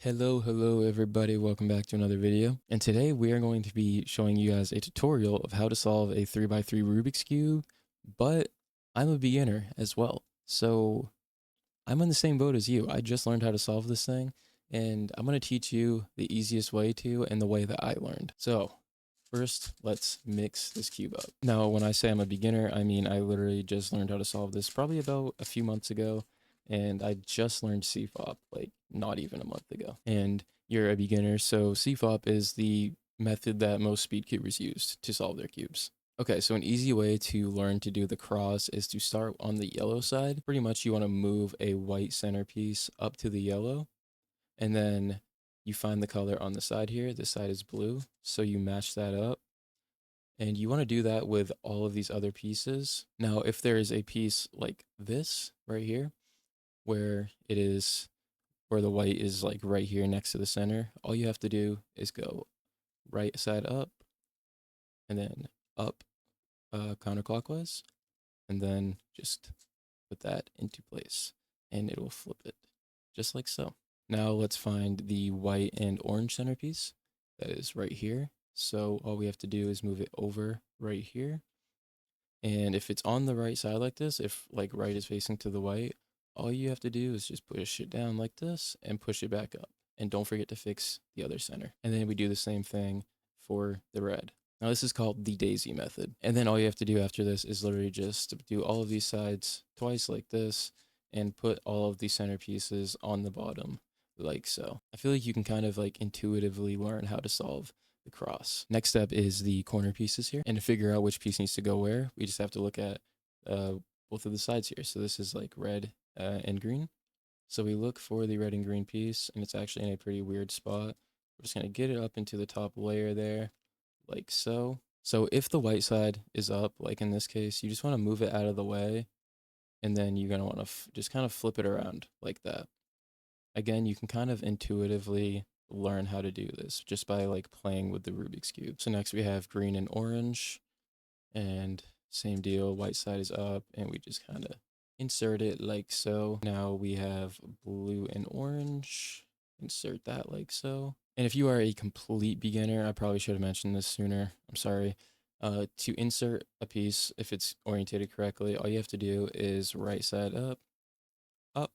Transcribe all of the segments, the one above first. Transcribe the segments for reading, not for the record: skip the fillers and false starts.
Hello everybody, welcome back to another video. And today we are going to be showing you guys a tutorial of how to solve a 3x3 Rubik's Cube, but I'm a beginner as well. So I'm in the same boat as you. I just learned how to solve this thing, and I'm going to teach you the easiest way to and the way that I learned. So first, let's mix this cube up. Now, when I say I'm a beginner, I mean I literally just learned how to solve this probably about a few months ago, and I just learned CFOP like not even a month ago. And you're a beginner, so CFOP is the method that most speed cubers use to solve their cubes. Okay, so an easy way to learn to do the cross is to start on the yellow side. Pretty much you want to move a white centerpiece up to the yellow, and then you find the color on the side here. This side is blue, so you match that up. And you want to do that with all of these other pieces. Now, if there is a piece like this right here, where it is, where the white is like right here next to the center, all you have to do is go right side up, and then up counterclockwise, and then just put that into place, and it will flip it just like so. Now let's find the white and orange centerpiece that is right here. So all we have to do is move it over right here. And if it's on the right side like this, if like right is facing to the white, all you have to do is just push it down like this and push it back up. And don't forget to fix the other center. And then we do the same thing for the red. Now this is called the daisy method. And then all you have to do after this is literally just do all of these sides twice like this and put all of the centerpieces on the bottom like so. I feel like you can kind of like intuitively learn how to solve the cross. Next step is the corner pieces here. And to figure out which piece needs to go where, we just have to look at both of the sides here. So this is like red and green. So we look for the red and green piece, and it's actually in a pretty weird spot. We're just going to get it up into the top layer there, like so. So if the white side is up, like in this case, you just want to move it out of the way, and then you're going to want to just kind of flip it around like that. Again, you can kind of intuitively learn how to do this just by like playing with the Rubik's Cube. So next we have green and orange, and same deal, white side is up, and we just kind of insert it like so. Now we have blue and orange, insert that like so. And if you are a complete beginner, I probably should have mentioned this sooner, I'm sorry. To insert a piece, if it's orientated correctly, all you have to do is right side up, up,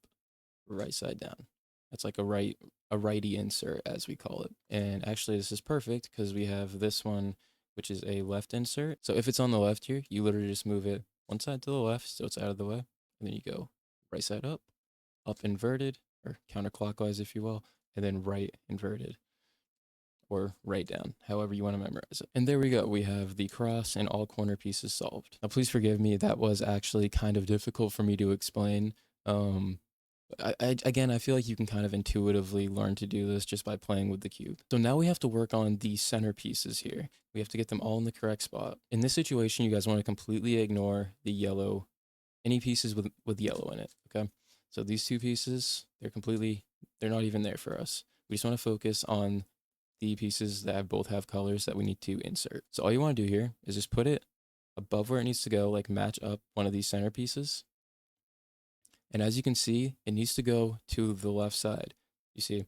right side down. That's like a righty insert, as we call it. And actually this is perfect because we have this one, which is a left insert. So if it's on the left here, you literally just move it one side to the left so it's out of the way, and then you go right side up inverted, or counterclockwise if you will, and then right inverted, or right down, however you want to memorize it. And there we go. We have the cross and all corner pieces solved. Now, please forgive me. That was actually kind of difficult for me to explain. Again, I feel like you can kind of intuitively learn to do this just by playing with the cube. So now we have to work on the center pieces here. We have to get them all in the correct spot. In this situation, you guys want to completely ignore the yellow, any pieces with yellow in it, okay? So these two pieces, they're not even there for us. We just want to focus on the pieces that both have colors that we need to insert. So all you want to do here is just put it above where it needs to go, like match up one of these center pieces. And as you can see, it needs to go to the left side. You see,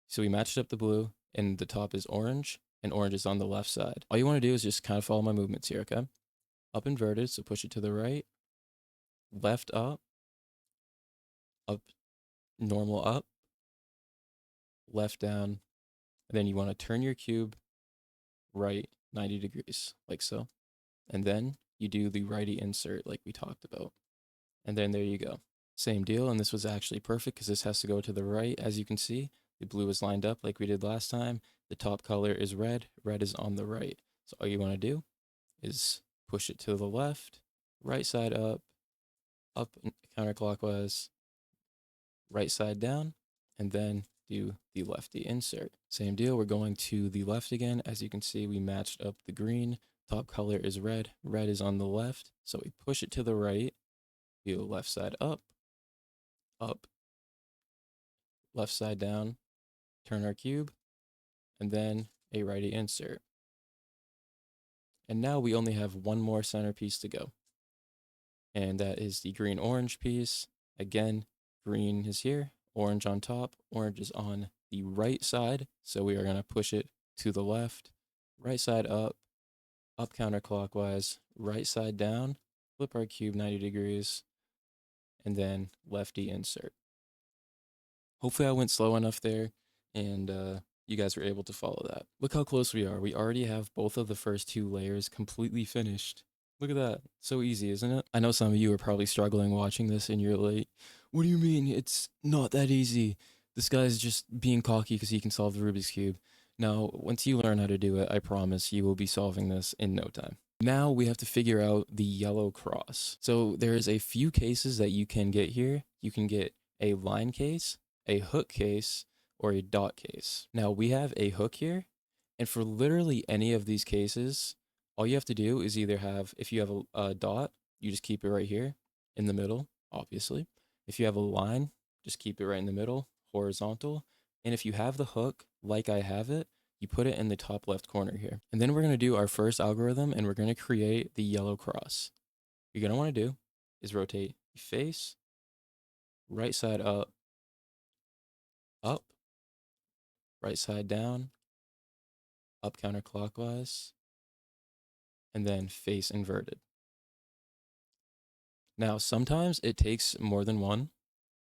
so we matched up the blue, and the top is orange, and orange is on the left side. All you want to do is just kind of follow my movements here, okay? Up inverted, so push it to the right, left up, normal up, left down, and then you want to turn your cube right 90 degrees, like so. And then you do the righty insert like we talked about. And then there you go. Same deal, and this was actually perfect because this has to go to the right. As you can see, the blue is lined up like we did last time. The top color is red. Red is on the right. So all you want to do is push it to the left, right side up counterclockwise, right side down, and then do the lefty insert. Same deal, we're going to the left again. As you can see, we matched up the green. Top color is red. Red is on the left. So we push it to the right, do left side up, left side down, turn our cube, and then a righty insert. And now we only have one more centerpiece to go. And that is the green-orange piece. Again, green is here, orange on top, orange is on the right side. So we are going to push it to the left, right side up counterclockwise, right side down, flip our cube 90 degrees, and then lefty insert. Hopefully I went slow enough there and you guys were able to follow that. Look how close we are. We already have both of the first two layers completely finished. Look at that. So easy, isn't it? I know some of you are probably struggling watching this and you're like, what do you mean? It's not that easy. This guy's just being cocky because he can solve the Rubik's Cube. Now, once you learn how to do it, I promise you will be solving this in no time. Now we have to figure out the yellow cross. So there's a few cases that you can get here. You can get a line case, a hook case, or a dot case. Now we have a hook here, and for literally any of these cases, all you have to do is either have, if you have a dot, you just keep it right here in the middle, obviously. If you have a line, just keep it right in the middle, horizontal. And if you have the hook, like I have it, you put it in the top left corner here. And then we're going to do our first algorithm, and we're going to create the yellow cross. What you're going to want to do is rotate the face, right side up, right side down, up counterclockwise, and then face inverted. Now, sometimes it takes more than one.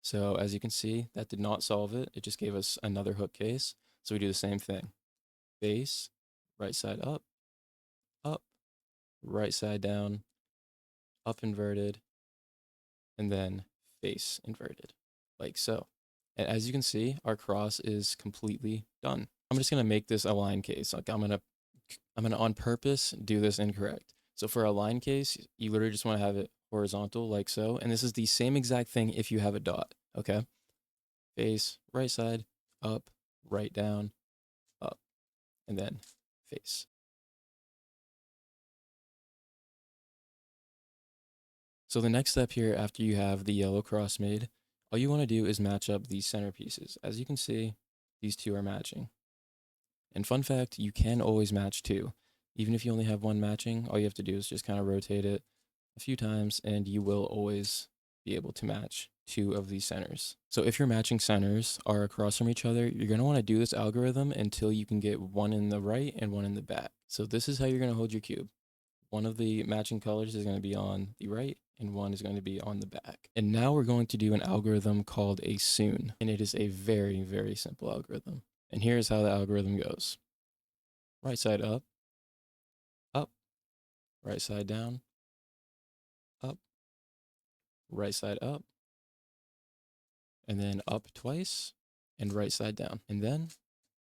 So as you can see, that did not solve it. It just gave us another hook case. So we do the same thing. Face, right side up, right side down, up inverted, and then face inverted, like so. And as you can see, our cross is completely done. I'm just gonna make this a line case. Like I'm gonna on purpose do this incorrect. So for a line case, you literally just want to have it horizontal like so. And this is the same exact thing if you have a dot, okay? Face, right side, up, right down, up, and then face. So the next step here, after you have the yellow cross made, all you want to do is match up these center pieces. As you can see, these two are matching. And fun fact, you can always match two. Even if you only have one matching, all you have to do is just kind of rotate it a few times and you will always be able to match two of these centers. So if your matching centers are across from each other, you're going to want to do this algorithm until you can get one in the right and one in the back. So this is how you're going to hold your cube. One of the matching colors is going to be on the right and one is going to be on the back. And now we're going to do an algorithm called a soon. And it is a very, very simple algorithm. And here's how the algorithm goes. Right side up, right side down, up, right side up, and then up twice and right side down. And then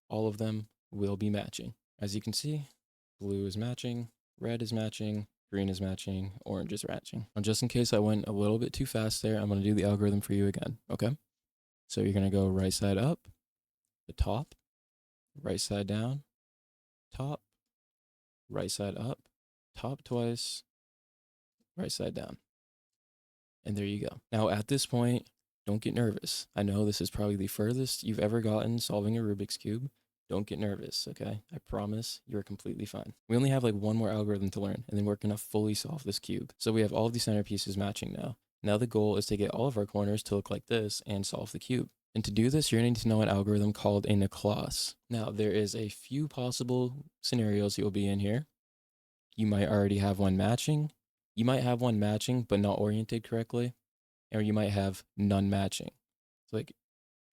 all of them will be matching. As you can see, blue is matching, red is matching, green is matching, orange is matching. Now, just in case I went a little bit too fast there, I'm going to do the algorithm for you again, okay? So you're going to go right side up, the top, right side down, top, right side up, top twice, right side down. And there you go. Now at this point, don't get nervous. I know this is probably the furthest you've ever gotten solving a Rubik's Cube. Don't get nervous, okay? I promise you're completely fine. We only have like one more algorithm to learn, and then we're gonna fully solve this cube. So we have all of these center pieces matching now. Now the goal is to get all of our corners to look like this and solve the cube. And to do this, you're going to need to know an algorithm called a Necklace. Now, there is a few possible scenarios you'll be in here. You might already have one matching. You might have one matching, but not oriented correctly. Or you might have none matching. So like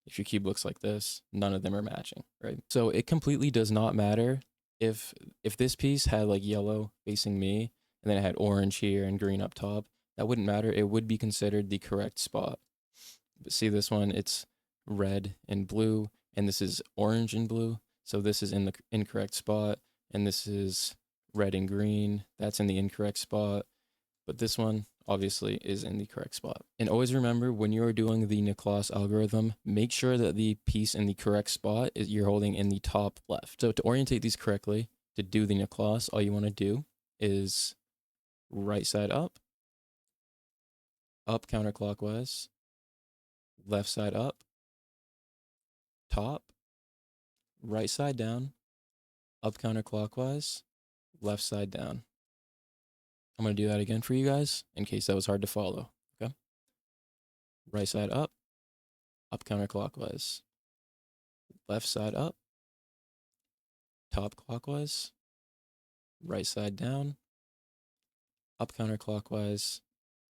if your cube looks like this, none of them are matching, right? So it completely does not matter if this piece had like yellow facing me and then it had orange here and green up top. That wouldn't matter. It would be considered the correct spot. But see this one, it's red and blue, and this is orange and blue. So this is in the incorrect spot, and this is red and green. That's in the incorrect spot. But this one obviously is in the correct spot. And always remember, when you are doing the Necklace algorithm, make sure that the piece in the correct spot is you're holding in the top left. So to orientate these correctly, to do the Necklace, all you want to do is right side up counterclockwise, left side up, top, right side down, up counterclockwise, left side down. I'm going to do that again for you guys in case that was hard to follow. Okay. Right side up counterclockwise, left side up, top clockwise, right side down, up counterclockwise,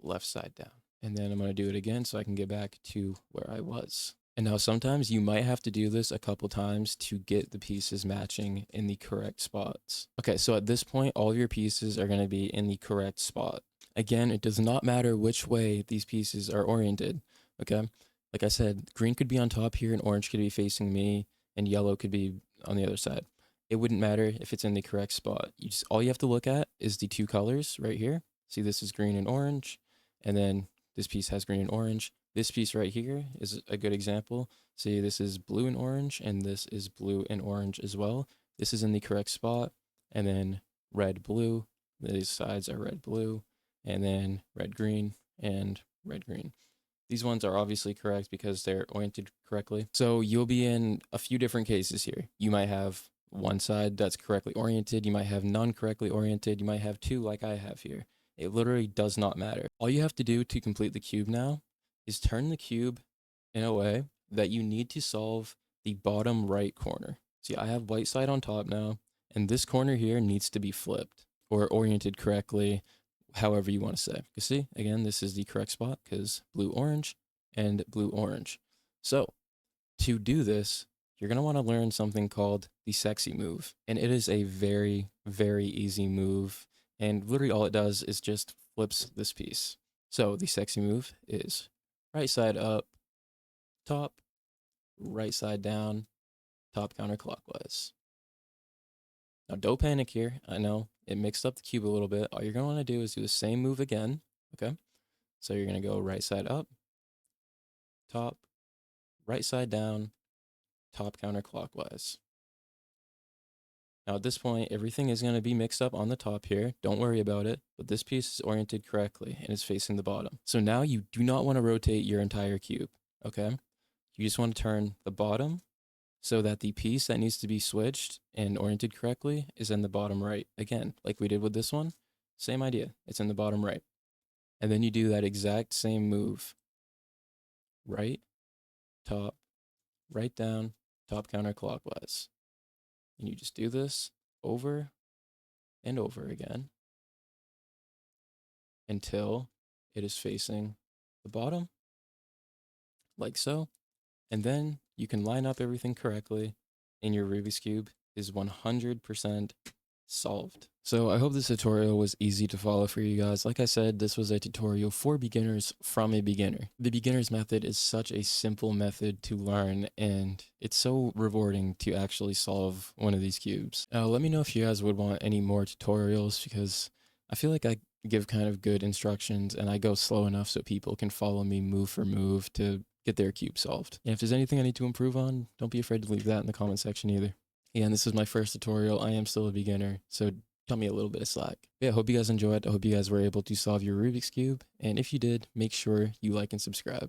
left side down. And then I'm going to do it again so I can get back to where I was. And now sometimes you might have to do this a couple times to get the pieces matching in the correct spots. Okay, so at this point, all of your pieces are going to be in the correct spot. Again, it does not matter which way these pieces are oriented, okay? Like I said, green could be on top here and orange could be facing me and yellow could be on the other side. It wouldn't matter if it's in the correct spot. All you have to look at is the two colors right here. See, this is green and orange, and then this piece has green and orange. This piece right here is a good example. See, this is blue and orange, and this is blue and orange as well. This is in the correct spot, and then red, blue. These sides are red, blue, and then red, green, and red, green. These ones are obviously correct because they're oriented correctly. So you'll be in a few different cases here. You might have one side that's correctly oriented. You might have none correctly oriented. You might have two like I have here. It literally does not matter. All you have to do to complete the cube now is turn the cube in a way that you need to solve the bottom right corner. See, I have white side on top now, and this corner here needs to be flipped or oriented correctly, however you want to say. You see, again, this is the correct spot because blue, orange, and blue, orange. So to do this, you're going to want to learn something called the sexy move. And it is a very, very easy move. And literally all it does is just flips this piece. So the sexy move is right side up, top, right side down, top counterclockwise. Now don't panic here. I know it mixed up the cube a little bit. All you're going to want to do is do the same move again. Okay. So you're going to go right side up, top, right side down, top counterclockwise. Now at this point, everything is going to be mixed up on the top here. Don't worry about it, but this piece is oriented correctly and is facing the bottom. So now you do not want to rotate your entire cube, okay? You just want to turn the bottom so that the piece that needs to be switched and oriented correctly is in the bottom right. Again, like we did with this one, same idea. It's in the bottom right. And then you do that exact same move. Right, top, right down, top counterclockwise. And you just do this over and over again until it is facing the bottom, like so. And then you can line up everything correctly and your Rubik's Cube is 100% solved. So I hope this tutorial was easy to follow for you guys. Like I said, this was a tutorial for beginners from a beginner. The beginner's method is such a simple method to learn, and it's so rewarding to actually solve one of these cubes. Now, let me know if you guys would want any more tutorials, because I feel like I give kind of good instructions and I go slow enough so people can follow me move for move to get their cube solved. And if there's anything I need to improve on, don't be afraid to leave that in the comment section either. Yeah, and this is my first tutorial. I am still a beginner, so cut me a little bit of slack. Yeah, hope you guys enjoyed. I hope you guys were able to solve your Rubik's Cube. And if you did, make sure you like and subscribe.